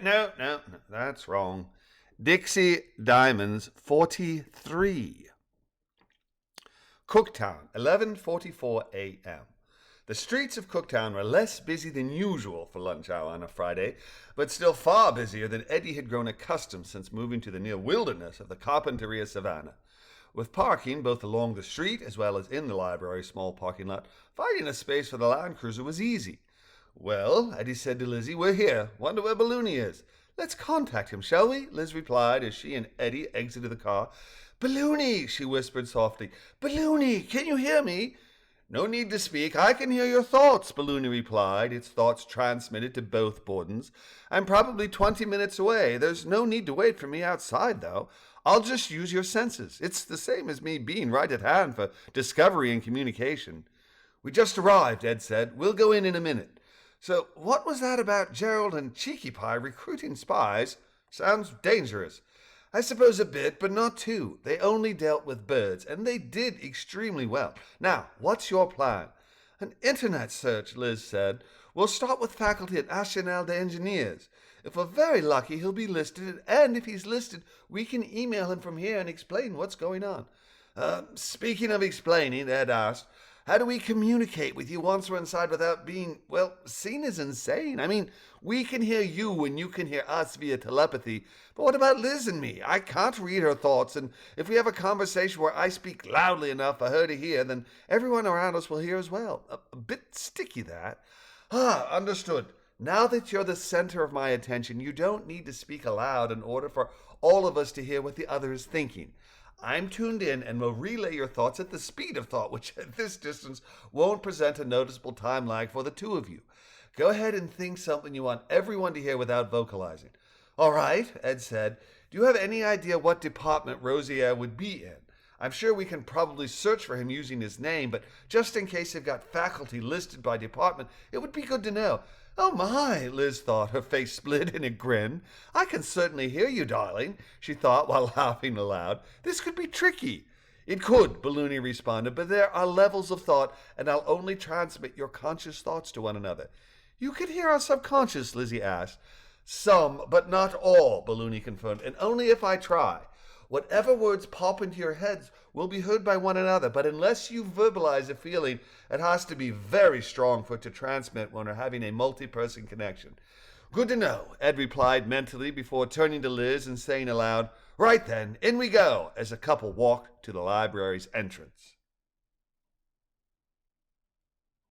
No, that's wrong. Dixie Diamonds 43. Cooktown, 11:44 a.m. The streets of Cooktown were less busy than usual for lunch hour on a Friday, but still far busier than Eddie had grown accustomed since moving to the near wilderness of the Carpinteria Savannah. With parking both along the street as well as in the library's small parking lot, finding a space for the Land Cruiser was easy. Well, Eddie said to Lizzie, we're here. Wonder where Balloony is. Let's contact him, shall we? Liz replied as she and Eddie exited the car. Balloony, she whispered softly. Balloony, can you hear me? No need to speak. I can hear your thoughts, Balloony replied, its thoughts transmitted to both Bordens. I'm probably 20 minutes away. There's no need to wait for me outside, though. I'll just use your senses. It's the same as me being right at hand for discovery and communication. We just arrived, Ed said. We'll go in a minute. So what was that about Jerald and Cheeky Pie recruiting spies? Sounds dangerous. I suppose a bit, but not too. They only dealt with birds, and they did extremely well. Now, what's your plan? An internet search, Liz said. We'll start with faculty at National de Engineers. If we're very lucky, he'll be listed, and if he's listed, we can email him from here and explain what's going on. Speaking of explaining, Ed asked, how do we communicate with you once we're inside without being, well, seen as insane? I mean, we can hear you and you can hear us via telepathy, but what about Liz and me? I can't read her thoughts, and if we have a conversation where I speak loudly enough for her to hear, then everyone around us will hear as well. A bit sticky, that. Understood. Now that you're the center of my attention, you don't need to speak aloud in order for all of us to hear what the other is thinking. I'm tuned in and will relay your thoughts at the speed of thought, which at this distance won't present a noticeable time lag for the two of you. Go ahead and think something you want everyone to hear without vocalizing. All right, Ed said. Do you have any idea what department Rosier would be in? I'm sure we can probably search for him using his name, but just in case they've got faculty listed by department, it would be good to know. Oh my, Liz thought, her face split in a grin. I can certainly hear you, darling, she thought while laughing aloud. This could be tricky. It could, Balloony responded, but there are levels of thought, and I'll only transmit your conscious thoughts to one another. You can hear our subconscious, Lizzie asked. Some, but not all, Balloony confirmed, and only if I try. Whatever words pop into your heads will be heard by one another, but unless you verbalize a feeling, it has to be very strong for it to transmit when we're having a multi-person connection. Good to know, Ed replied mentally before turning to Liz and saying aloud, Right then, in we go, as the couple walked to the library's entrance.